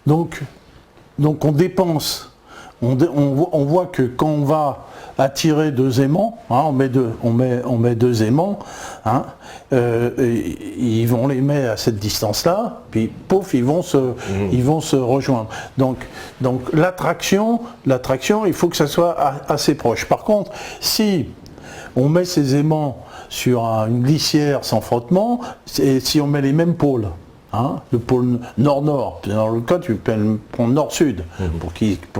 Donc on dépense, on voit que quand on va attirer deux aimants, hein, on met deux aimants, hein, ils vont les mettre à cette distance-là, puis pouf, ils vont se rejoindre. Donc l'attraction, il faut que ça soit assez proche. Par contre, si on met ces aimants sur une glissière sans frottement, et si on met les mêmes pôles, hein, le pôle nord-nord, dans le cas tu peux le prendre nord-sud pour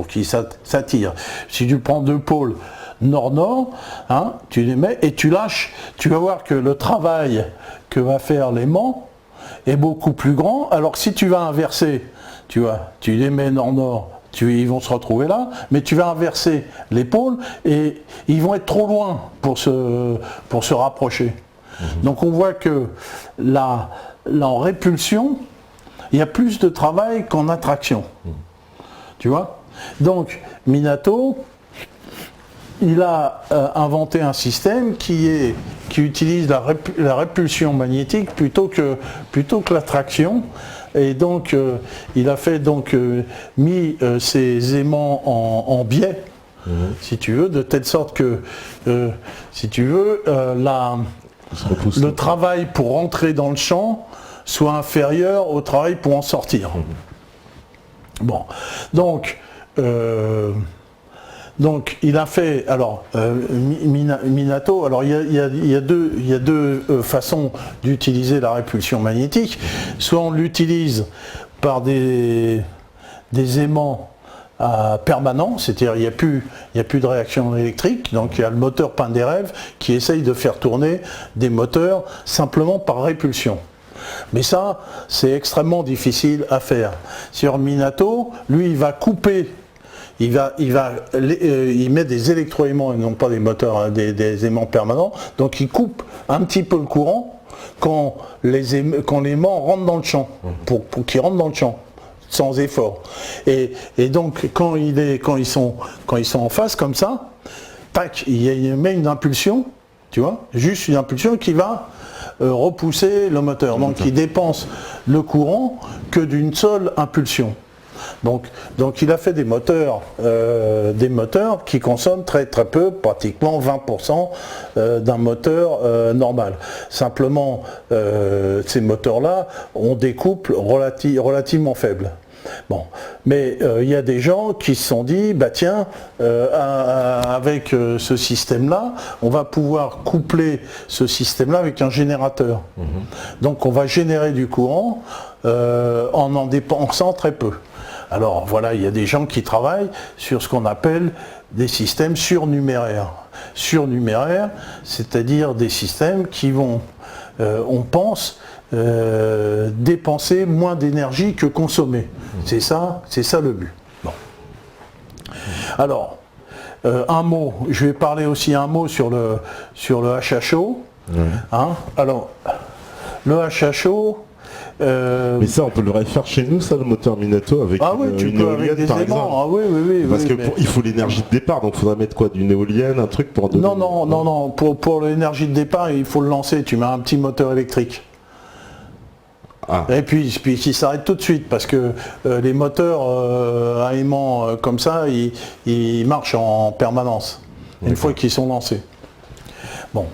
qu'il s'attire. Si tu prends deux pôles nord-nord, hein, tu les mets et tu lâches, tu vas voir que le travail que va faire l'aimant est beaucoup plus grand. Alors que si tu vas inverser, tu les mets nord-nord, ils vont se retrouver là, mais tu vas inverser les pôles et ils vont être trop loin pour se rapprocher. Donc on voit que là, en répulsion, il y a plus de travail qu'en attraction. Tu vois? Donc Minato, il a inventé un système qui utilise la répulsion magnétique plutôt que l'attraction. Et donc il a fait mis ces aimants en biais, si tu veux, de telle sorte que si tu veux le travail pour rentrer dans le champ soit inférieur au travail pour en sortir. Bon, donc il a fait, alors Minato, alors il y a deux façons d'utiliser la répulsion magnétique. Soit on l'utilise par des aimants permanents, c'est-à-dire il n'y a plus de réaction électrique, donc il y a le moteur Pain des rêves qui essaye de faire tourner des moteurs simplement par répulsion. Mais ça, c'est extrêmement difficile à faire. Sur Minato, lui, il va couper. Il met des électroaimants et non pas des moteurs, hein, des aimants permanents. Donc il coupe un petit peu le courant quand l'aimant rentre dans le champ, pour qu'il rentre dans le champ, sans effort. Et donc quand ils sont en face comme ça, tac, il met une impulsion, tu vois, juste une impulsion qui va repousser le moteur. Donc il dépense le courant que d'une seule impulsion. Donc il a fait des moteurs qui consomment très très peu, pratiquement 20% d'un moteur normal. Simplement, ces moteurs-là ont des couples relativement faibles. Bon, mais il y a des gens qui se sont dit, bah tiens, avec ce système-là, on va pouvoir coupler ce système-là avec un générateur. Donc on va générer du courant en dépensant très peu. Alors voilà, il y a des gens qui travaillent sur ce qu'on appelle des systèmes surnuméraires. Surnuméraires, c'est-à-dire des systèmes qui vont, on pense, dépenser moins d'énergie que consommer. C'est ça le but. Bon. Alors, un mot, je vais parler aussi un mot sur le HHO. Hein. Alors, le HHO, mais ça, on peut le refaire chez nous, ça, le moteur Minato, avec une éolienne, par exemple. Ah oui, parce que il faut l'énergie de départ, donc il faudrait mettre quoi, d'une éolienne, un truc pour donner... Non. Pour l'énergie de départ, il faut le lancer. Tu mets un petit moteur électrique. Et puis qui s'arrête tout de suite, parce que les moteurs à aimants comme ça, ils marchent en permanence, une fois qu'ils sont lancés. Bon.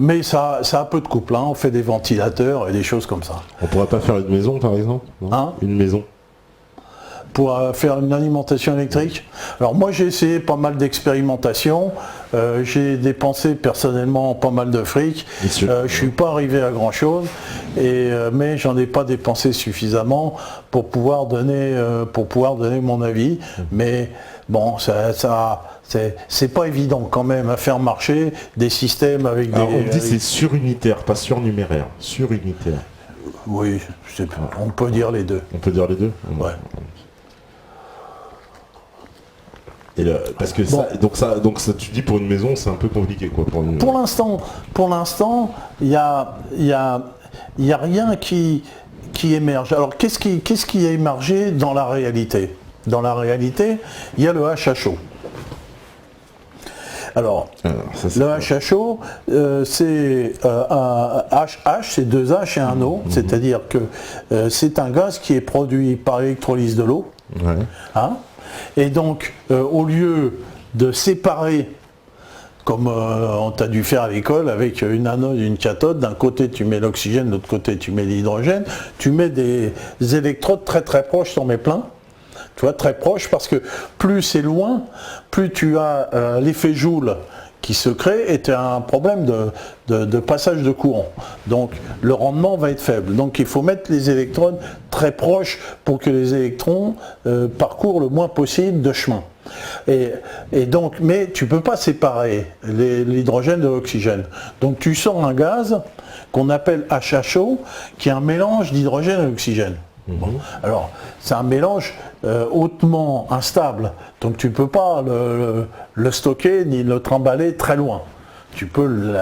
Mais ça a peu de couple, hein. On fait des ventilateurs et des choses comme ça. On pourrait pas faire une maison, par exemple, non, hein? Une maison pour faire une alimentation électrique. Alors moi j'ai essayé pas mal d'expérimentations, j'ai dépensé personnellement pas mal de fric, je suis pas arrivé à grand chose, mais j'en ai pas dépensé suffisamment pour pouvoir donner mon avis, mais bon c'est pas évident quand même à faire marcher des systèmes avec alors, des... on dit c'est surunitaire, pas surnuméraire, surunitaire. Oui, on peut dire les deux. On peut dire les deux. Ouais. Et là, parce que bon. donc ça, tu dis pour une maison, c'est un peu compliqué quoi. Pour l'instant, il y a rien qui émerge. Alors qu'est-ce qui a émergé dans la réalité? Dans la réalité, il y a le HHO. Alors, le HHO, c'est un HH, c'est 2 H et un O, c'est-à-dire que c'est un gaz qui est produit par électrolyse de l'eau. Ouais. Hein, et donc, au lieu de séparer, comme on t'a dû faire à l'école, avec une anode et une cathode, d'un côté tu mets l'oxygène, de l'autre côté tu mets l'hydrogène, tu mets des électrodes très très proches sur mes pleins, tu vois, très proches, parce que plus c'est loin, plus tu as l'effet Joule qui se crée et tu as un problème de passage de courant. Donc le rendement va être faible. Donc il faut mettre les électrodes très proches pour que les électrons parcourent le moins possible de chemin. Et donc, mais tu ne peux pas séparer l'hydrogène de l'oxygène. Donc tu sors un gaz qu'on appelle HHO, qui est un mélange d'hydrogène et d'oxygène. Bon. Alors, c'est un mélange hautement instable, donc tu ne peux pas le stocker ni le trimballer très loin. Tu peux le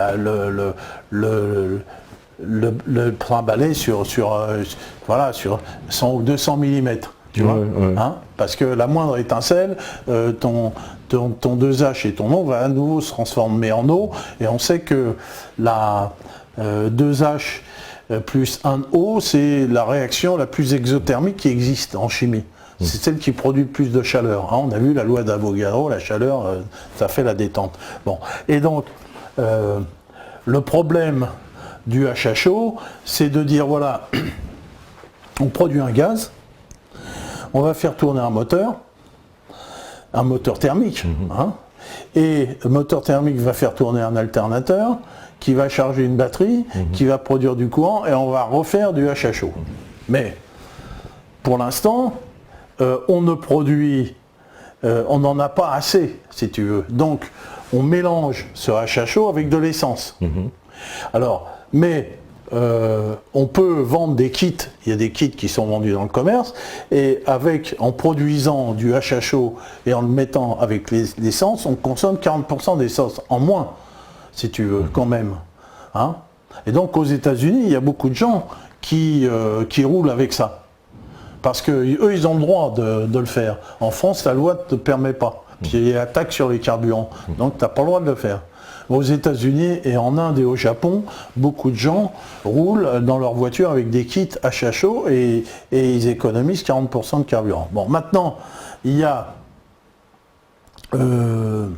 trimballer sur 100 ou 200 mm. Tu vois, hein, parce que la moindre étincelle, ton 2H et ton eau va à nouveau se transformer en eau, et on sait que la 2H plus 1O, c'est la réaction la plus exothermique qui existe en chimie. C'est celle qui produit le plus de chaleur. Hein, on a vu la loi d'Avogadro, la chaleur, ça fait la détente. Bon. Et donc, le problème du HHO, c'est de dire, voilà, on produit un gaz, on va faire tourner un moteur thermique, hein, et le moteur thermique va faire tourner un alternateur qui va charger une batterie, qui va produire du courant, et on va refaire du HHO. Mais pour l'instant, on ne produit, on n'en a pas assez, si tu veux. Donc on mélange ce HHO avec de l'essence. Alors, mais on peut vendre des kits, il y a des kits qui sont vendus dans le commerce, et en produisant du HHO et en le mettant avec l'essence, on consomme 40% d'essence en moins, si tu veux, quand même. Hein, et donc aux États-Unis, il y a beaucoup de gens qui roulent avec ça. Parce qu'eux, ils ont le droit de le faire. En France, la loi ne te permet pas. Puis il y a la taxe sur les carburants. Donc tu n'as pas le droit de le faire. Aux États-Unis et en Inde et au Japon, beaucoup de gens roulent dans leur voiture avec des kits HHO et ils économisent 40% de carburant. Bon, maintenant, il y a une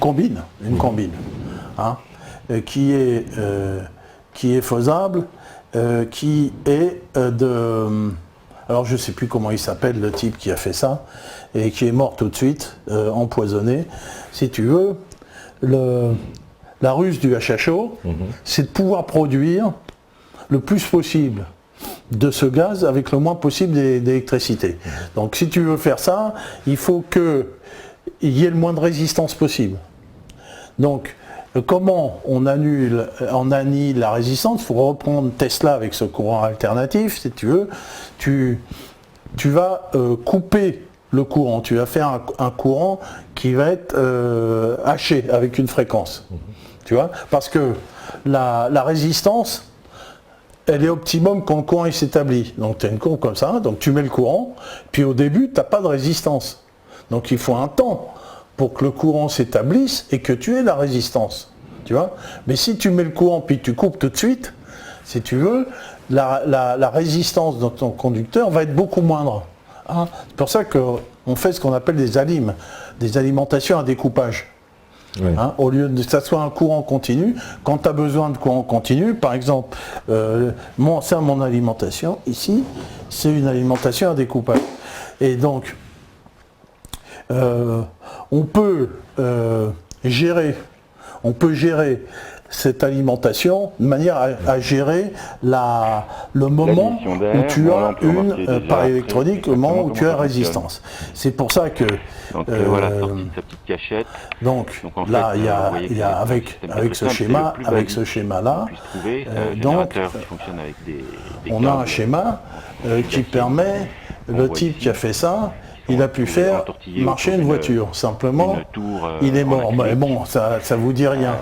combine, hein, qui est faisable, qui est alors je ne sais plus comment il s'appelle, le type qui a fait ça, et qui est mort tout de suite, empoisonné. Si tu veux, la ruse du HHO, c'est de pouvoir produire le plus possible de ce gaz avec le moins possible d'électricité. Donc si tu veux faire ça, il faut qu'il y ait le moins de résistance possible. Donc comment on annule la résistance? Il faut reprendre Tesla avec ce courant alternatif, si tu veux. Tu vas couper le courant, tu vas faire un courant qui va être haché avec une fréquence. Tu vois, parce que la résistance, elle est optimum quand le courant s'établit. Donc tu as une courbe comme ça, donc tu mets le courant, puis au début, tu n'as pas de résistance. Donc il faut un temps pour que le courant s'établisse et que tu aies la résistance. Tu vois, mais si tu mets le courant puis tu coupes tout de suite, si tu veux, la résistance de ton conducteur va être beaucoup moindre. Hein, c'est pour ça qu'on fait ce qu'on appelle des alimentations à découpage. Oui. Hein, au lieu de que ça soit un courant continu, quand tu as besoin de courant continu, par exemple, c'est mon alimentation, ici, c'est une alimentation à découpage. Et donc, on peut gérer cette alimentation de manière à gérer le moment où tu as une appareil électronique, le moment où tu as résistance. C'est pour ça que donc voilà, sortie de sa petite cachette. Donc là, il y a avec ce schéma, là, donc on a un schéma qui permet, le type qui a fait ça, il a pu faire marcher une voiture. Simplement, il est mort. Mais bon, ça vous dit rien.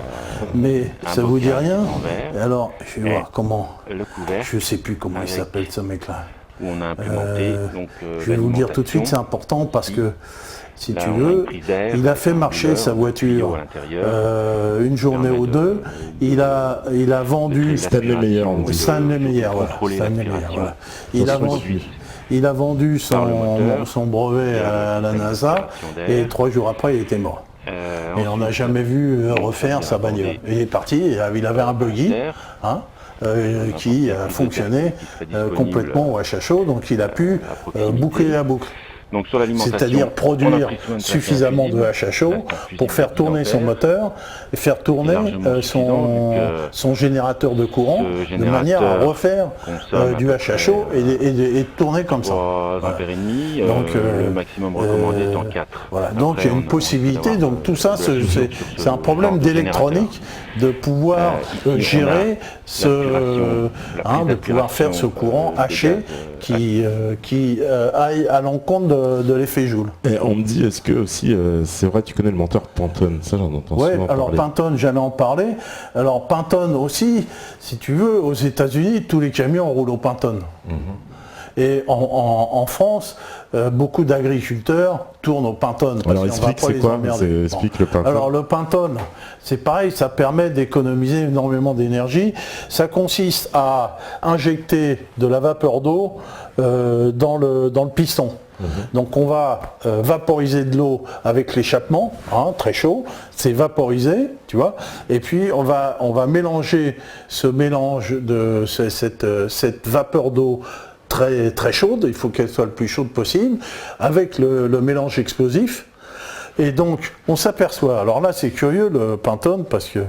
Mais ça vous dit rien. Alors, je vais voir comment. Je sais plus comment il s'appelle ce mec-là. où on a implémenté donc, je vais vous le dire tout de suite, c'est important parce que si tu veux, il a fait marcher sa voiture une journée ou deux. Il a vendu Stanley Meyer, Stanley Meyer, voilà. Il a vendu son brevet à la NASA et 3 jours après, il était mort. Et on n'a jamais vu refaire sa bagnole. Il est parti, il avait un buggy qui a fonctionné complètement au HHO, donc il a pu boucler la boucle. C'est-à-dire produire suffisamment de HHO pour faire tourner son moteur et faire tourner son générateur de courant de manière à refaire du HHO et tourner comme ça. Donc le maximum recommandé étant 4. Voilà. Donc il y a une possibilité, donc tout ça c'est un problème d'électronique de pouvoir gérer de pouvoir faire ce courant haché qui aille à l'encontre de l'effet Joule. Et on me dit, est-ce que aussi, c'est vrai, tu connais le moteur Pantone, ça j'en entends souvent parler. Alors Pantone, j'allais en parler. Alors Pantone aussi, si tu veux, aux États-Unis, tous les camions roulent au Pantone. Et en France, beaucoup d'agriculteurs tournent au Pantone. Alors explique c'est quoi, explique le Pantone. Alors le Pantone, c'est pareil, ça permet d'économiser énormément d'énergie. Ça consiste à injecter de la vapeur d'eau dans le piston. Donc on va vaporiser de l'eau avec l'échappement, très chaud, c'est vaporisé, tu vois, et puis on va mélanger ce mélange de cette vapeur d'eau très, très chaude, il faut qu'elle soit le plus chaude possible, avec le mélange explosif. Et donc on s'aperçoit, alors là c'est curieux le Pantone parce que...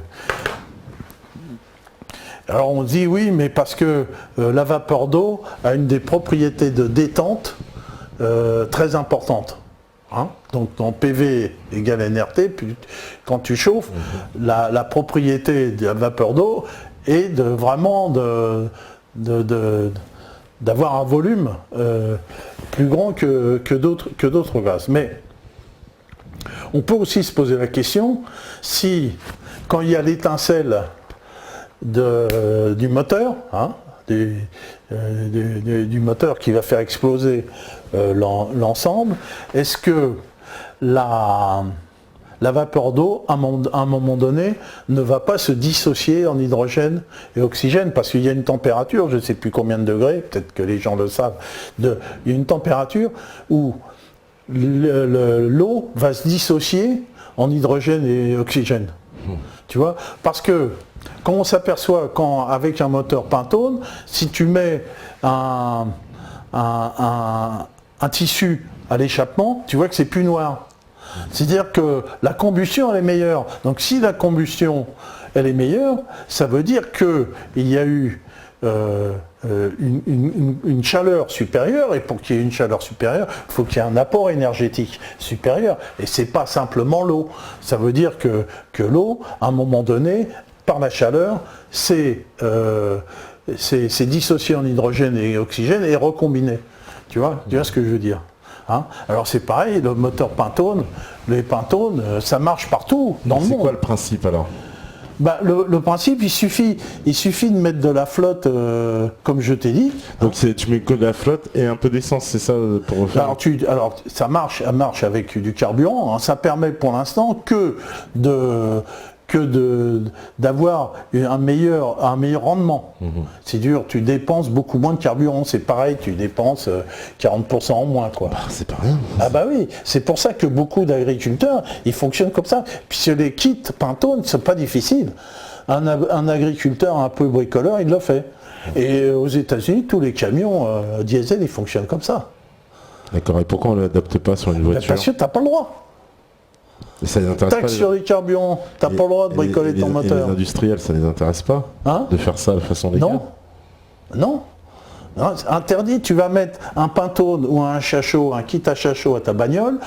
Alors on dit oui, mais parce que la vapeur d'eau a une des propriétés de détente très importante. Donc dans PV égale NRT, puis, quand tu chauffes, la propriété de la vapeur d'eau est d'avoir un volume plus grand que d'autres gaz. Mais on peut aussi se poser la question si, quand il y a l'étincelle du moteur, du moteur qui va faire exploser l'ensemble, est-ce que la vapeur d'eau, à un moment donné, ne va pas se dissocier en hydrogène et oxygène, parce qu'il y a une température, je ne sais plus combien de degrés, peut-être que les gens le savent, il y a une température où l'eau va se dissocier en hydrogène et oxygène. Tu vois, parce que quand on s'aperçoit avec un moteur Pantone, si tu mets un tissu à l'échappement, tu vois que c'est plus noir. C'est-à-dire que la combustion elle est meilleure. Donc si la combustion elle est meilleure, ça veut dire qu'il y a eu une chaleur supérieure, et pour qu'il y ait une chaleur supérieure, il faut qu'il y ait un apport énergétique supérieur. Et c'est pas simplement l'eau. Ça veut dire que l'eau, à un moment donné, par la chaleur, c'est dissocié en hydrogène et oxygène et recombiné. Tu vois ce que je veux dire, Alors c'est pareil, le moteur Pantone, les Pantone, ça marche partout dans le monde. C'est quoi le principe alors ? Le principe, il suffit de mettre de la flotte, comme je t'ai dit. Donc tu mets que de la flotte et un peu d'essence, c'est ça pour refaire. Alors ça marche avec du carburant. Ça permet pour l'instant que d'avoir un meilleur rendement. C'est dur, tu dépenses beaucoup moins de carburant, c'est pareil, tu dépenses 40% en moins, quoi. C'est pas rien. Ah bah oui, c'est pour ça que beaucoup d'agriculteurs, ils fonctionnent comme ça, puisque les kits Pantone, c'est pas difficile. Un agriculteur un peu bricoleur, il le fait. Et aux États-Unis, tous les camions diesel, ils fonctionnent comme ça. D'accord, et pourquoi on ne l'adapte pas sur une voiture ? Parce que t'as pas le droit. Taxe sur les carburants, t'as pas le droit de bricoler ton moteur. Et les industriels, ça les intéresse pas de faire ça de façon légale ? Non, c'est interdit. Tu vas mettre un Pantone ou un HHO, un kit HHO à ta bagnole,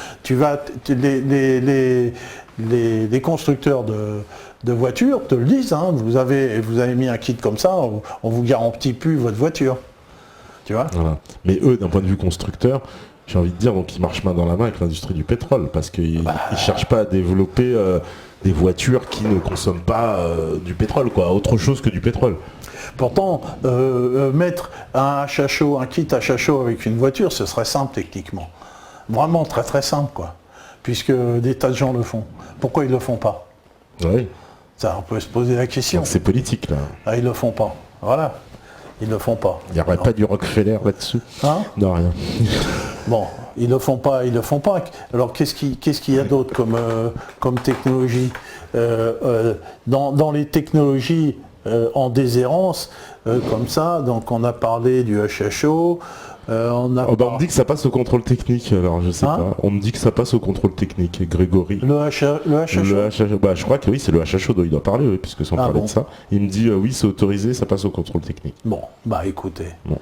les constructeurs de voitures te le disent, vous avez mis un kit comme ça, on vous garantit plus votre voiture. Tu vois ? Voilà. Mais eux, d'un point de vue constructeur, j'ai envie de dire, donc ils marchent main dans la main avec l'industrie du pétrole, parce qu'ils ne cherchent pas à développer des voitures qui ne consomment pas du pétrole, quoi, autre chose que du pétrole. Pourtant, mettre un HHO, un kit HHO avec une voiture, ce serait simple techniquement. Vraiment très très simple, quoi. Puisque des tas de gens le font. Pourquoi ils le font pas? Oui. Ça, on peut se poser la question. C'est politique, là. Ah, ils le font pas. Voilà. Ils le font pas. Il n'y aurait pas du Rockefeller là-dessus? Hein? Non, rien. Bon, ils le font pas, ils le font pas. Alors qu'est-ce qu'il y a d'autre comme technologie dans les technologies en déshérence, comme ça, donc on a parlé du HHO, on me dit que ça passe au contrôle technique, alors je sais pas. On me dit que ça passe au contrôle technique, Grégory. Le HHO bah, je crois que oui, c'est le HHO dont il doit parler, oui, puisque sans parler de ça. Il me dit oui, c'est autorisé, ça passe au contrôle technique. Bon, bah écoutez. Bon.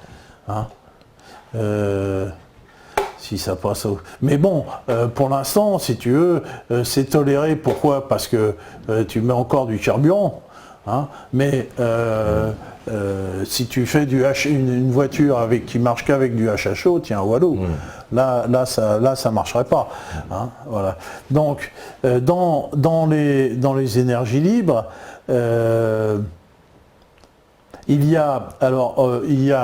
Si ça passe au... Mais bon, pour l'instant, si tu veux, c'est toléré. Pourquoi? Parce que tu mets encore du carburant. Mais si tu fais une voiture qui marche qu'avec du HHO, tiens, walou, là ça marcherait pas. Voilà. Donc dans les énergies libres, il y a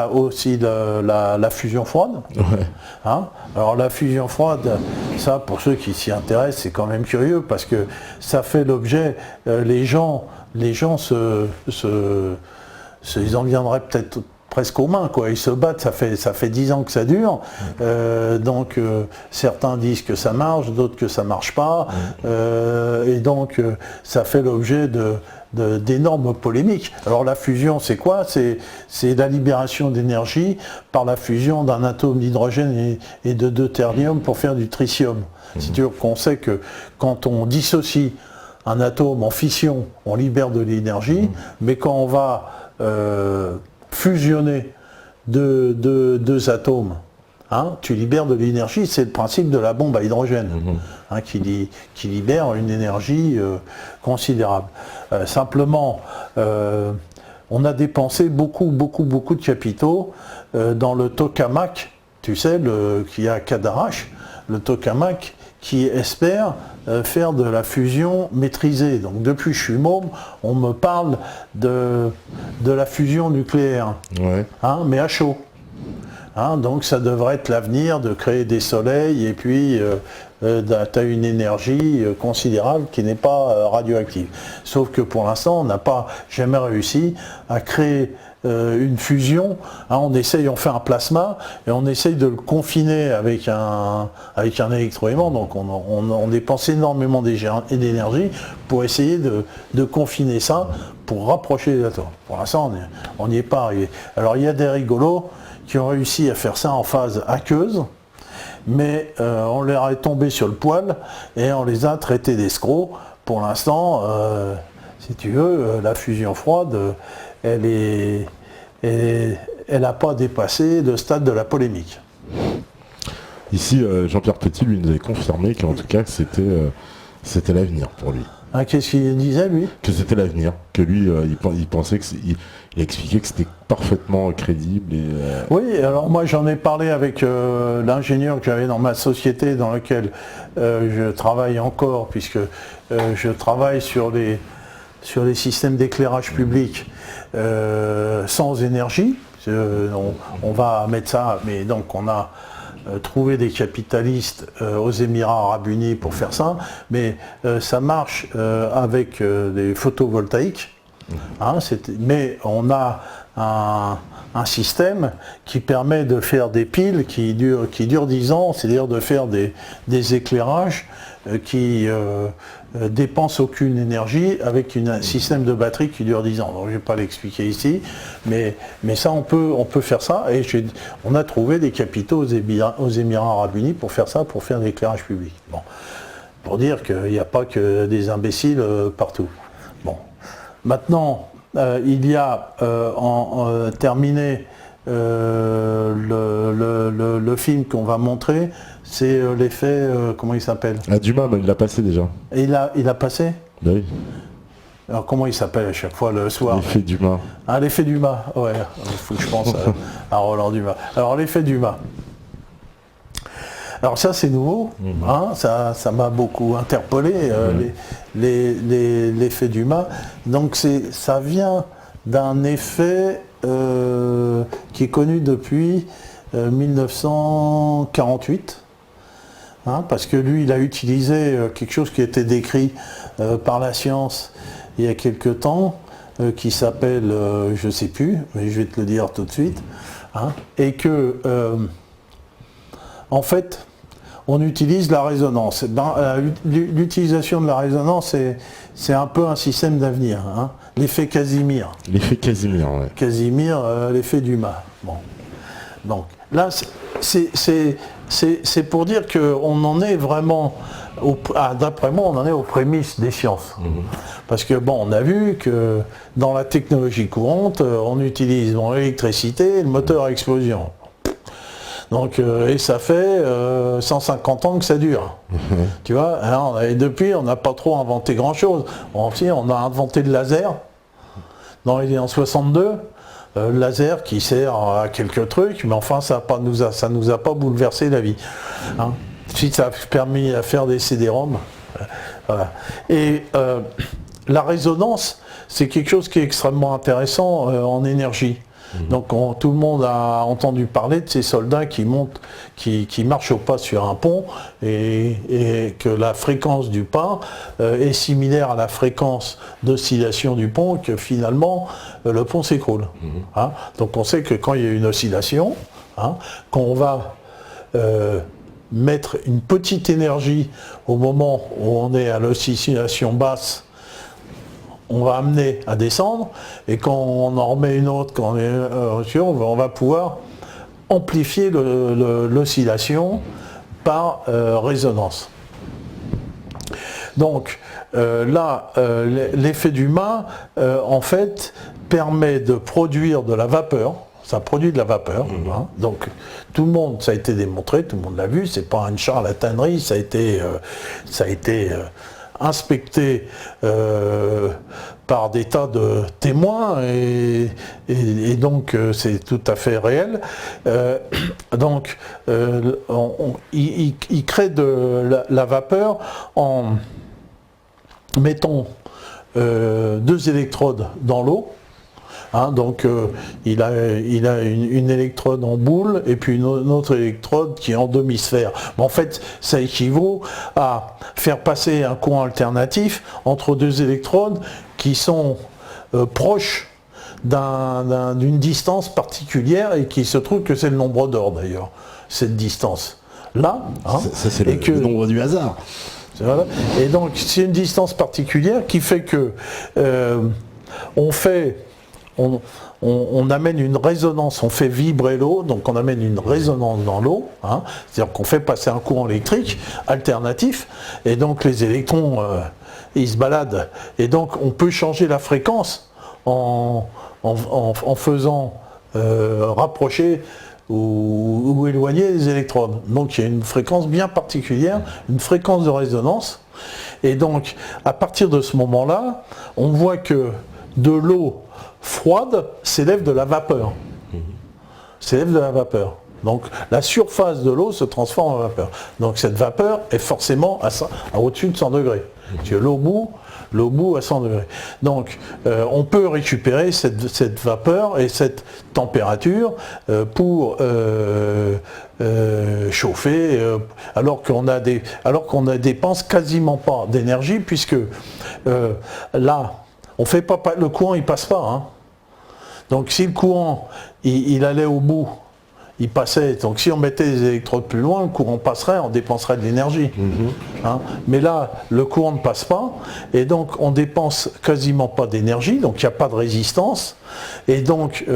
aussi la fusion froide. Ouais. Alors la fusion froide, ça pour ceux qui s'y intéressent, c'est quand même curieux parce que ça fait l'objet, les gens ils en viendraient peut-être presque aux mains, quoi. Ils se battent, ça fait 10 ans que ça dure. Donc certains disent que ça marche, d'autres que ça marche pas. Et donc ça fait l'objet d'énormes polémiques. Alors la fusion, c'est quoi? C'est la libération d'énergie par la fusion d'un atome d'hydrogène et de deutérium pour faire du tritium. Si tu veux, qu'on sait que quand on dissocie un atome en fission, on libère de l'énergie, mais quand on va fusionner deux atomes, tu libères de l'énergie. C'est le principe de la bombe à hydrogène, qui libère une énergie considérable. Simplement, on a dépensé beaucoup de capitaux dans le tokamak, tu sais, qui est à Cadarache, le tokamak qui espère faire de la fusion maîtrisée. Donc depuis que je suis môme, on me parle de la fusion nucléaire, mais à chaud. Donc ça devrait être l'avenir de créer des soleils et puis tu as une énergie considérable qui n'est pas radioactive. Sauf que pour l'instant, on n'a pas jamais réussi à créer une fusion. On fait un plasma et on essaye de le confiner avec un électroaimant. Donc on dépense énormément d'énergie pour essayer de confiner ça, pour rapprocher les atomes. Pour l'instant, on n'y est pas arrivé. Alors il y a des rigolos qui ont réussi à faire ça en phase aqueuse, mais on leur est tombé sur le poil et on les a traités d'escrocs. Pour l'instant, si tu veux, la fusion froide, elle n'a pas dépassé le stade de la polémique. Ici, Jean-Pierre Petit, lui, nous avait confirmé qu'en tout cas, c'était l'avenir pour lui. Qu'est-ce qu'il disait, lui? Que c'était l'avenir, que lui, il pensait il expliquait que c'était parfaitement crédible. Oui, alors moi j'en ai parlé avec l'ingénieur que j'avais dans ma société dans laquelle je travaille encore, puisque je travaille sur les systèmes d'éclairage public sans énergie. On va mettre ça, mais donc on a trouvé des capitalistes aux Émirats Arabes Unis pour faire ça, mais ça marche avec des photovoltaïques. Mais on a un système qui permet de faire des piles qui durent 10 ans, c'est-à-dire de faire des éclairages qui dépensent aucune énergie avec un système de batterie qui dure 10 ans. Donc, je ne vais pas l'expliquer ici, mais ça on peut faire ça, et on a trouvé des capitaux aux Émirats Arabes Unis pour faire ça, pour faire de l'éclairage public. Bon. Pour dire qu'il n'y a pas que des imbéciles partout. Bon. Maintenant, il y a terminé le film qu'on va montrer, c'est l'effet, comment il s'appelle? Dumas, il l'a passé déjà. Et il a passé? Oui. Alors comment il s'appelle à chaque fois le soir? L'effet Dumas. L'effet Dumas, ouais, il faut que je pense à Roland Dumas. Alors l'effet Dumas. Alors ça c'est nouveau, ça m'a beaucoup interpellé, l'effet Dumas. Donc ça vient d'un effet qui est connu depuis 1948, parce que lui il a utilisé quelque chose qui a été décrit par la science il y a quelque temps, qui s'appelle, je ne sais plus, mais je vais te le dire tout de suite, et que en fait on utilise la résonance. L'utilisation de la résonance, c'est un peu un système d'avenir, l'effet Casimir. L'effet Casimir, ouais. Casimir, l'effet Dumas. Bon. Donc là, c'est pour dire qu'on en est vraiment, d'après moi, on en est aux prémices des sciences. Parce que bon, on a vu que dans la technologie courante, on utilise l'électricité et le moteur à explosion. Donc, et ça fait 150 ans que ça dure. Tu vois, et depuis, on n'a pas trop inventé grand-chose. On a inventé le laser dans les années 62. Le laser qui sert à quelques trucs, mais enfin, ça nous a pas bouleversé la vie. Si ça a permis à faire des CD-ROM. Voilà. Et la résonance, c'est quelque chose qui est extrêmement intéressant en énergie. Donc tout le monde a entendu parler de ces soldats qui marchent au pas sur un pont et que la fréquence du pas est similaire à la fréquence d'oscillation du pont, que finalement le pont s'écroule. Donc on sait que quand il y a une oscillation, quand on va mettre une petite énergie au moment où on est à l'oscillation basse, on va amener à descendre, et quand on en remet une autre, quand on va pouvoir amplifier l'oscillation par résonance. Donc là, l'effet Dumas, en fait, permet de produire de la vapeur. Ça produit de la vapeur. Donc tout le monde, ça a été démontré, tout le monde l'a vu, c'est pas une charlatanerie, ça a été inspecté par des tas de témoins et donc c'est tout à fait réel. Donc il crée de la vapeur en mettant 2 électrodes dans l'eau. Donc il a une électrode en boule et puis une autre électrode qui est en demi-sphère. Mais en fait, ça équivaut à faire passer un courant alternatif entre 2 électrodes qui sont proches d'une distance particulière, et qui se trouve que c'est le nombre d'or d'ailleurs, cette distance. Là, ça c'est le nombre du hasard. Voilà. Et donc c'est une distance particulière qui fait que on amène une résonance, on fait vibrer l'eau, donc on amène une résonance dans l'eau, c'est-à-dire qu'on fait passer un courant électrique alternatif, et donc les électrons, ils se baladent, et donc on peut changer la fréquence en faisant rapprocher ou éloigner les électrons. Donc il y a une fréquence bien particulière, une fréquence de résonance, et donc à partir de ce moment-là, on voit que de l'eau froide s'élève de la vapeur. S'élève de la vapeur. Donc la surface de l'eau se transforme en vapeur. Donc cette vapeur est forcément à au-dessus de 100 degrés. Tu as l'eau bout à 100 degrés. Donc on peut récupérer cette vapeur et cette température pour chauffer, alors qu'on ne dépense quasiment pas d'énergie, puisque là, on fait pas, le courant il passe pas. Donc si le courant il allait au bout, il passait. Donc si on mettait les électrodes plus loin, le courant passerait, on dépenserait de l'énergie. Mais là, le courant ne passe pas, et donc on dépense quasiment pas d'énergie, donc il n'y a pas de résistance, et donc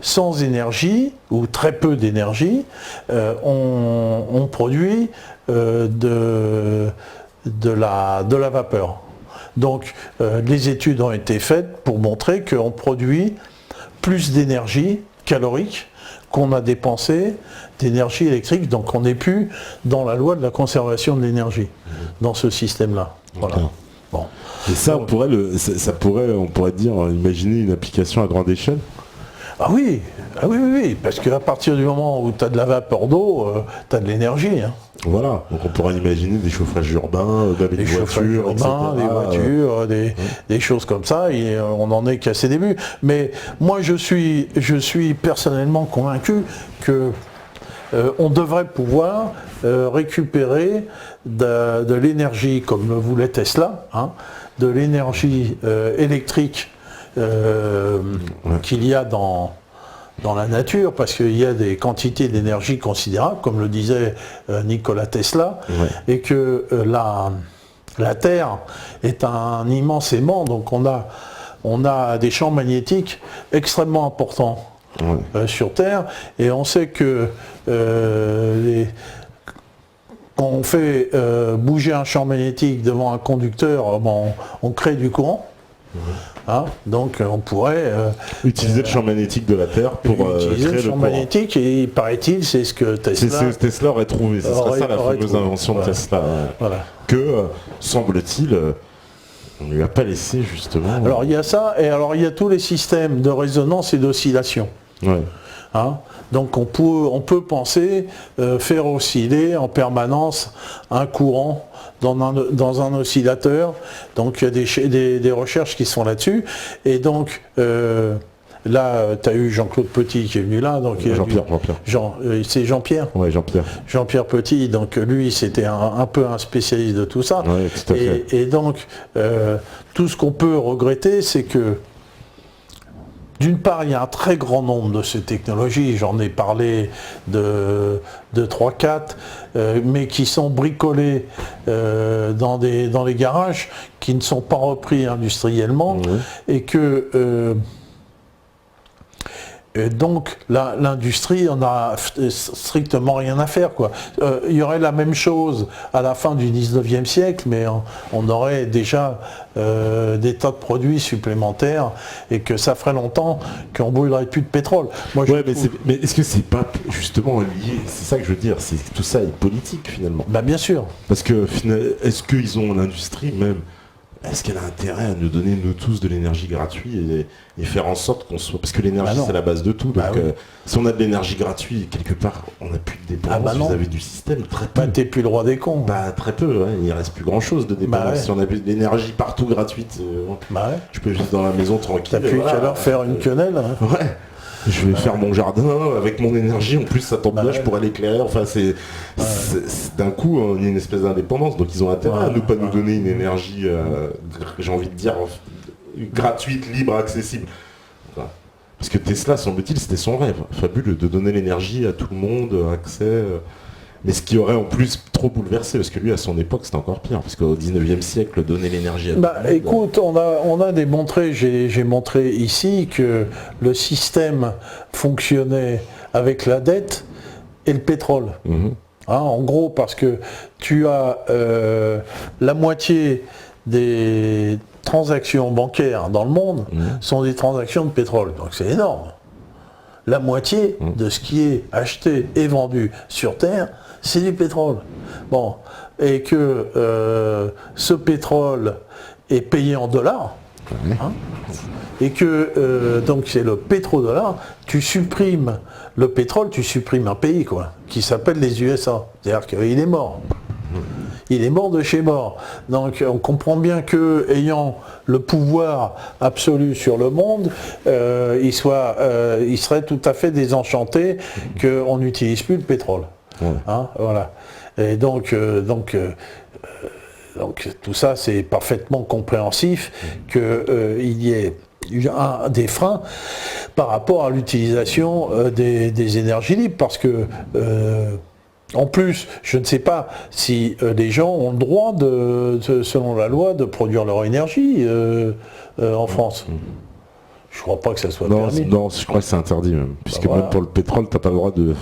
sans énergie, ou très peu d'énergie, on produit de la vapeur. Donc les études ont été faites pour montrer qu'on produit plus d'énergie calorique qu'on a dépensé d'énergie électrique, donc on n'est plus dans la loi de la conservation de l'énergie dans ce système-là. Voilà. Bon. Et ça, on pourrait dire, imaginer une application à grande échelle. Ah oui, parce qu'à partir du moment où tu as de la vapeur d'eau, tu as de l'énergie. Hein. Voilà, donc on pourrait imaginer des chauffages urbains, des voitures, etc. Des voitures, des choses comme ça, et on en est qu'à ses débuts. Mais moi je suis personnellement convaincu que on devrait pouvoir récupérer de l'énergie, comme voulait Tesla, hein, de l'énergie électrique qu'il y a dans la nature, parce qu'il y a des quantités d'énergie considérables, comme le disait Nikola Tesla, et que la Terre est un immense aimant, donc on a des champs magnétiques extrêmement importants sur Terre, et on sait que quand on fait bouger un champ magnétique devant un conducteur, on crée du courant. Hein, donc on pourrait utiliser le champ magnétique de la Terre pour utiliser créer le champ magnétique, et paraît-il c'est ce que Tesla aurait trouvé, ce serait ça la fameuse invention de Tesla, que semble-t-il on ne lui a pas laissé justement. Alors il y a ça, et alors il y a tous les systèmes de résonance et d'oscillation. Hein, donc on peut penser faire osciller en permanence un courant dans un oscillateur. Donc il y a des recherches qui sont là-dessus. Et donc là, tu as eu Jean-Claude Petit qui est venu là. Donc c'est Jean-Pierre. Oui, Jean-Pierre. Jean-Pierre Petit, donc lui c'était un peu un spécialiste de tout ça. Oui, tout à fait. Et donc tout ce qu'on peut regretter, c'est que d'une part, il y a un très grand nombre de ces technologies, j'en ai parlé de 3-4, mais qui sont bricolées dans les garages, qui ne sont pas repris industriellement, et que donc l'industrie en a strictement rien à faire, quoi. Il y aurait la même chose à la fin du 19e siècle, mais on aurait déjà des tas de produits supplémentaires, et que ça ferait longtemps qu'on ne brûlerait plus de pétrole. Moi, mais est-ce que c'est pas justement lié, c'est ça que je veux dire, c'est tout ça est politique finalement. Bah bien sûr. Parce que est-ce qu'ils ont l'industrie même, est-ce qu'elle a intérêt à nous donner, nous tous, de l'énergie gratuite et faire en sorte qu'on soit... Parce que l'énergie, c'est la base de tout. Donc, si on a de l'énergie gratuite, quelque part, on n'a plus de dépendance vis-à-vis du système. Très peu. T'es plus le roi des cons. Très peu. Il ne reste plus grand-chose de dépendance. Si on a de l'énergie partout gratuite, je peux vivre dans la maison tranquille. T'as plus qu'à leur faire une quenelle. Hein. Ouais. Je vais faire mon jardin avec mon énergie, en plus ça tombe bien, je pourrais l'éclairer, enfin c'est d'un coup il y a une espèce d'indépendance, donc ils ont intérêt à ne pas nous donner une énergie, j'ai envie de dire, gratuite, libre, accessible. Parce que Tesla, semble-t-il, c'était son rêve, fabuleux, de donner l'énergie à tout le monde, accès... Mais ce qui aurait en plus trop bouleversé, parce que lui à son époque c'était encore pire, parce qu'au 19e siècle, donner l'énergie à tout le monde... Écoute, on a démontré, j'ai montré ici que le système fonctionnait avec la dette et le pétrole. Hein, en gros, parce que tu as la moitié des transactions bancaires dans le monde sont des transactions de pétrole, donc c'est énorme. La moitié de ce qui est acheté et vendu sur Terre, c'est du pétrole. Bon, et que ce pétrole est payé en dollars, hein, et que donc c'est le pétrodollar, tu supprimes le pétrole, tu supprimes un pays, quoi, qui s'appelle les USA. C'est-à-dire qu'il est mort. Il est mort de chez mort. Donc on comprend bien que, ayant le pouvoir absolu sur le monde, il serait tout à fait désenchanté qu'on n'utilise plus le pétrole. Hein, voilà. Et donc tout ça, c'est parfaitement compréhensif qu'il y ait des freins par rapport à l'utilisation des énergies libres, parce que en plus, je ne sais pas si les gens ont le droit, selon la loi, de produire leur énergie en France. Je ne crois pas que ça soit permis. Non, je crois que c'est interdit même. Puisque même pour le pétrole, tu n'as pas le droit de...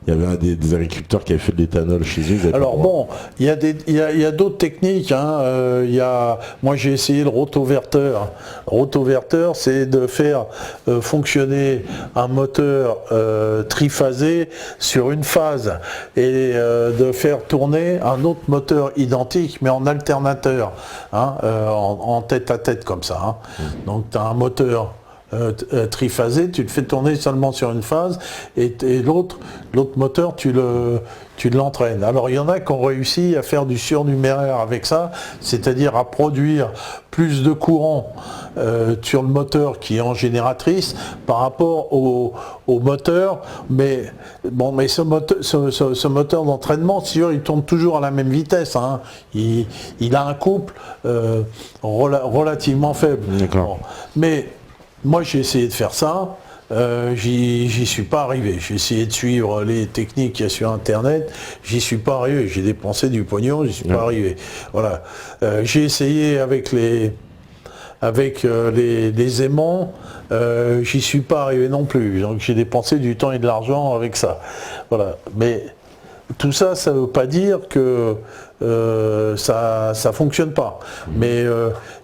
Il y avait des agriculteurs qui avaient fait de l'éthanol chez eux. Alors bon, il y a d'autres techniques. Hein. Moi j'ai essayé le rotoverteur. Rotoverteur, c'est de faire fonctionner un moteur triphasé sur une phase, et de faire tourner un autre moteur identique mais en alternateur, hein, en tête à tête comme ça. Hein. Donc tu as un moteur triphasé, tu le fais tourner seulement sur une phase, et l'autre moteur, tu l'entraînes. Alors il y en a qui ont réussi à faire du surnuméraire avec ça, c'est-à-dire à produire plus de courant sur le moteur qui est en génératrice par rapport au moteur, mais ce moteur d'entraînement, si il tourne toujours à la même vitesse, hein. Il a un couple relativement faible. Bon. Mais moi j'ai essayé de faire ça. J'y suis pas arrivé. J'ai essayé de suivre les techniques qu'il y a sur internet, j'y suis pas arrivé. J'ai dépensé du pognon, j'y suis pas arrivé. Voilà. J'ai essayé avec les aimants, j'y suis pas arrivé non plus. Donc j'ai dépensé du temps et de l'argent avec ça. Voilà. Mais tout ça, ça veut pas dire que ça fonctionne pas. Mais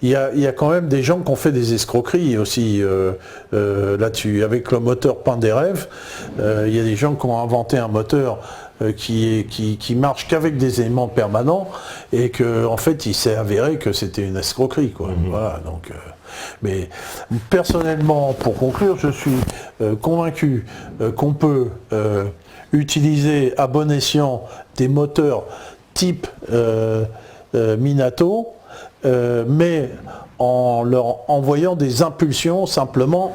il y a quand même des gens qui ont fait des escroqueries aussi là-dessus. Avec le moteur Penderev, il y a des gens qui ont inventé un moteur qui marche qu'avec des éléments permanents et que en fait il s'est avéré que c'était une escroquerie, quoi. Voilà, donc mais personnellement, pour conclure, je suis convaincu qu'on peut utiliser à bon escient des moteurs type Minato, mais en leur envoyant des impulsions simplement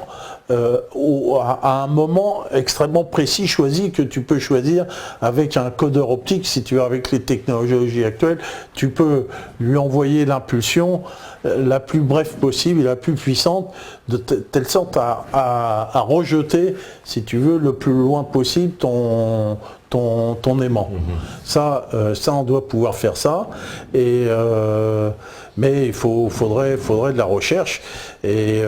à un moment extrêmement précis, choisi, que tu peux choisir avec un codeur optique. Si tu veux, avec les technologies actuelles, tu peux lui envoyer l'impulsion la plus brève possible et la plus puissante, de telle sorte à rejeter, si tu veux, le plus loin possible ton aimant. Ça, on doit pouvoir faire ça. Et mais il faudrait de la recherche. Et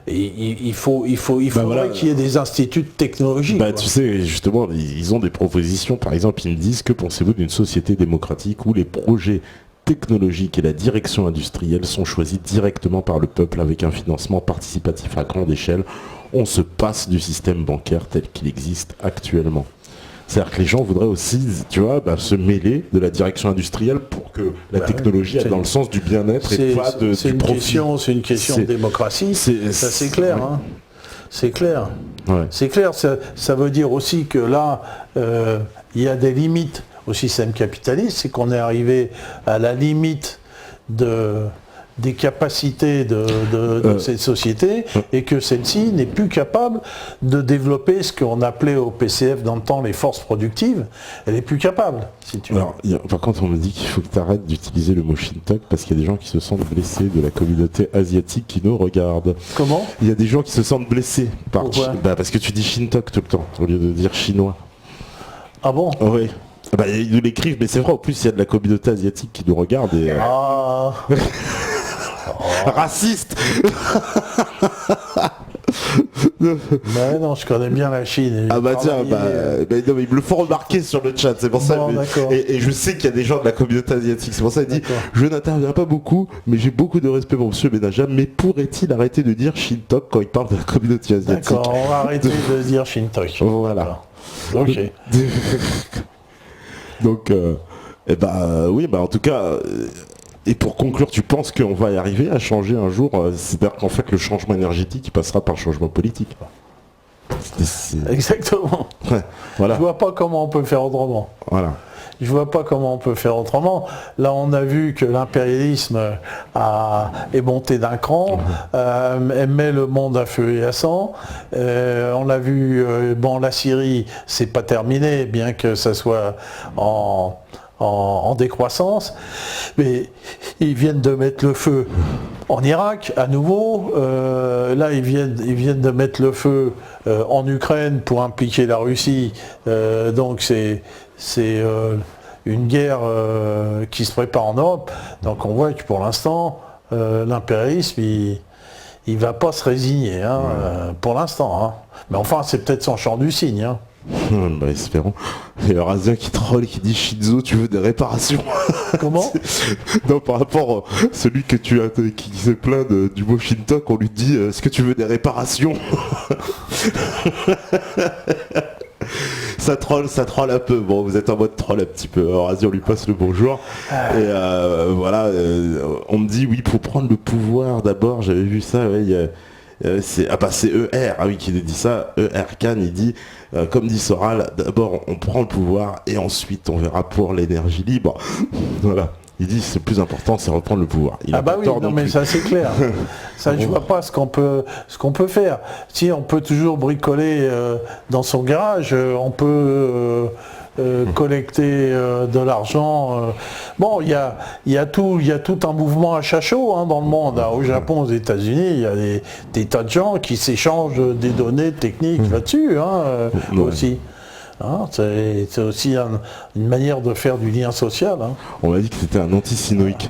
il faudrait qu'il y ait des instituts de technologie. Tu sais, justement, ils ont des propositions. Par exemple, ils me disent: que pensez-vous d'une société démocratique où les projets technologiques et la direction industrielle sont choisis directement par le peuple avec un financement participatif à grande échelle? On se passe du système bancaire tel qu'il existe actuellement. C'est-à-dire que les gens voudraient aussi, tu vois, se mêler de la direction industrielle pour que la technologie aille dans le sens du bien-être et pas du profit. C'est une question de démocratie, ça c'est clair. Hein. C'est clair. Ouais. C'est clair, ça veut dire aussi que là, il y a des limites au système capitaliste, c'est qu'on est arrivé à la limite des capacités de cette société et que celle-ci n'est plus capable de développer ce qu'on appelait au PCF dans le temps les forces productives. Elle n'est plus capable, si tu veux. Alors, par contre, on me dit qu'il faut que tu arrêtes d'utiliser le mot Shintok parce qu'il y a des gens qui se sentent blessés de la communauté asiatique qui nous regardent. Comment ? Il y a des gens qui se sentent blessés Pourquoi ? Parce que tu dis Shintok tout le temps au lieu de dire chinois. Ah bon ? Oui. Ils nous l'écrivent, mais c'est vrai, en plus il y a de la communauté asiatique qui nous regarde et... Raciste. Ben non, je connais bien la Chine. Non, mais il me le faut remarquer sur le chat, c'est pour ça. Et je sais qu'il y a des gens de la communauté asiatique, c'est pour ça qu'il dit: je n'interviens pas beaucoup, mais j'ai beaucoup de respect pour Monsieur Benajam, mais pourrait-il arrêter de dire Shintok quand il parle de la communauté asiatique? D'accord, on va arrêter de dire Shintok. Voilà. Ok. Donc, oui, en tout cas... Et pour conclure, tu penses qu'on va y arriver à changer un jour? C'est-à-dire qu'en fait, le changement énergétique, il passera par le changement politique. Exactement. Ouais, voilà. Je vois pas comment on peut faire autrement. Voilà. Je vois pas comment on peut faire autrement. Là, on a vu que l'impérialisme est monté d'un cran, met le monde à feu et à sang. On a vu, la Syrie, c'est pas terminé, bien que ça soit en décroissance, mais ils viennent de mettre le feu en Irak à nouveau, là ils viennent de mettre le feu en Ukraine pour impliquer la Russie, donc c'est une guerre qui se prépare en Europe, donc on voit que pour l'instant l'impérialisme il va pas se résigner, pour l'instant, hein. Mais enfin c'est peut-être son champ du cygne, hein. Espérons. Il y a Razien qui troll, qui dit: Shinzo, tu veux des réparations? Comment? Non, par rapport à celui que tu as qui se plaint du mot Shintok, on lui dit: est-ce que tu veux des réparations? ça troll un peu. Bon, vous êtes en mode troll un petit peu. Alors, vas-y, on lui passe le bonjour. Et voilà, on me dit, oui, faut prendre le pouvoir d'abord. J'avais vu ça, ouais, c'est ER, ah oui, qui dit ça. ER Khan, il dit, comme dit Soral, d'abord on prend le pouvoir et ensuite on verra pour l'énergie libre. Voilà. Il dit c'est le plus important, c'est reprendre le pouvoir. Il ah bah oui, non mais ça c'est clair. Ça je vois pas ce qu'on peut faire. Si on peut toujours bricoler dans son garage, on peut collecter de l'argent. Bon, il y a tout un mouvement achat chaud dans le monde. Au Japon, aux États-Unis, il y a des tas de gens qui s'échangent des données techniques là-dessus aussi. C'est aussi une manière de faire du lien social. On m'a dit que c'était un anti-sinoïque.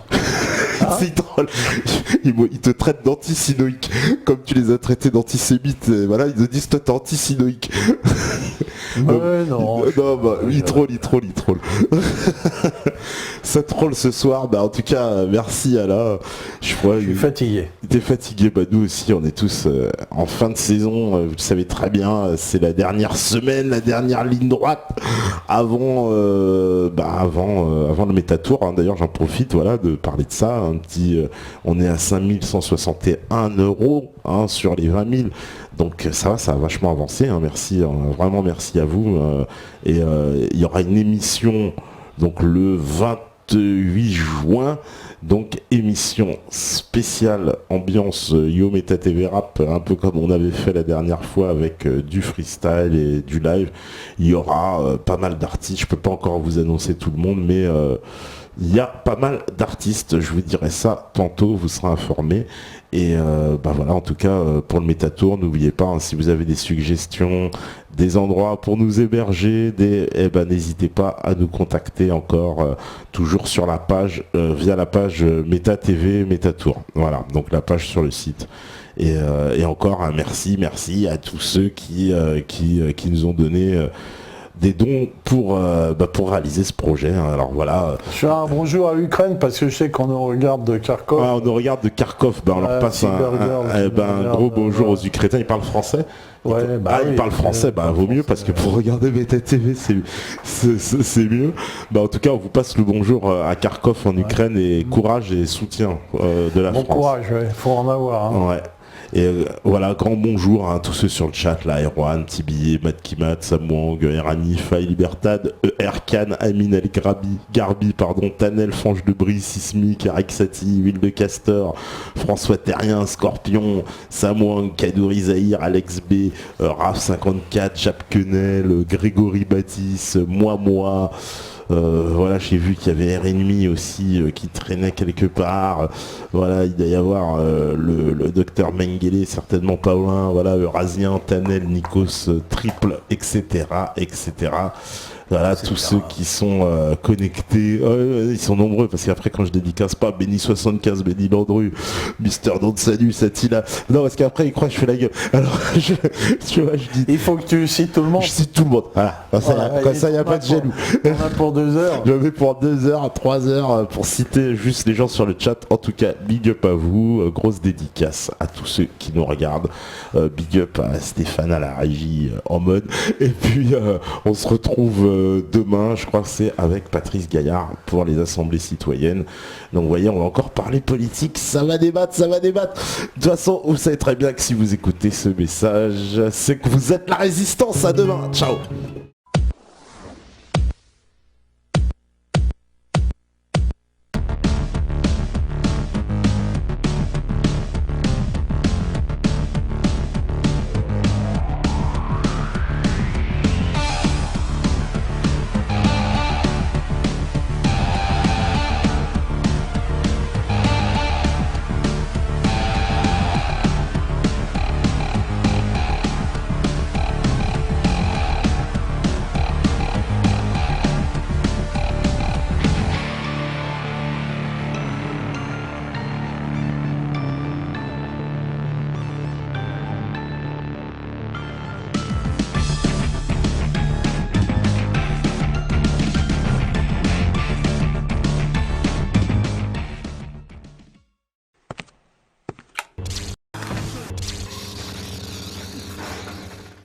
Il te traite d'anti-sinoïque comme tu les as traités d'antisémites. Voilà, ils te disent toi t'es anti-sinoïque. Non, il troll. Ça troll ce soir. En tout cas, merci Alain. Je suis fatigué. T'es fatigué, nous aussi, on est tous en fin de saison. Vous le savez très bien, c'est la dernière semaine, la dernière ligne droite avant le Métatour. D'ailleurs, j'en profite, de parler de ça. On est à 5161 € sur les 20 000. Donc ça a vachement avancé. Merci, vraiment merci à vous. Et il y aura une émission donc le 28 juin. Donc émission spéciale ambiance Yo Meta TV Rap, un peu comme on avait fait la dernière fois avec du freestyle et du live. Il y aura pas mal d'artistes, je peux pas encore vous annoncer tout le monde, mais il y a pas mal d'artistes, je vous dirai ça tantôt, vous serez informés. Et voilà, en tout cas pour le Métatour, n'oubliez pas, si vous avez des suggestions, des endroits pour nous héberger, n'hésitez pas à nous contacter encore, toujours sur la page, via la page Méta TV Métatour. Voilà, donc la page sur le site. Et encore un merci à tous ceux qui nous ont donné des dons pour réaliser ce projet. Alors voilà. Je fais un bonjour à l'Ukraine parce que je sais qu'on nous regarde de Kharkov. On nous regarde de Kharkov. On leur passe un gros bonjour aux Ukrainiens. Ils parlent français. Ils parlent français, vaut mieux parce que pour regarder Méta TV c'est mieux. En tout cas, on vous passe le bonjour à Kharkov en Ukraine et courage et soutien de la France. Bon courage, faut en avoir. Ouais. Et voilà, grand bonjour à tous ceux sur le chat, là, Erwan, Tibillet, Matt Kimat, Samwang, Erani, Faye Libertad, Erkan, Amin El Garbi, Tanel, Franche de Brie, Sismic, Eric Satie, Huile de Castor, François Terrien, Scorpion, Samwang, Kadouri Zahir, Alex B, Raf 54, Jap Quenel, Grégory Baptiste, moi. Voilà, j'ai vu qu'il y avait RNMI aussi qui traînait quelque part. Voilà, il doit y avoir le docteur Mengele, certainement pas loin. Voilà, Eurasien, Tanel, Nikos, Triple, etc. Voilà, tous ceux qui sont connectés, ils sont nombreux parce qu'après quand je dédicace pas Benny 75, Benny Landru, Mister Don Salut, Satila, non parce qu'après ils croient que je fais la gueule. Alors je dis. Il faut que tu cites tout le monde. Je cite tout le monde. Voilà. Comme ça, il n'y a pas de jaloux. On a pour 2 heures. Je vais pour 2 heures, 3 heures pour citer juste les gens sur le chat. En tout cas, big up à vous, grosse dédicace à tous ceux qui nous regardent. Big up à Stéphane à la régie en mode. Et puis on se retrouve demain, je crois que c'est avec Patrice Gaillard pour les assemblées citoyennes. Donc vous voyez, on va encore parler politique, ça va débattre. De toute façon, vous savez très bien que si vous écoutez ce message, c'est que vous êtes la résistance. À demain, ciao.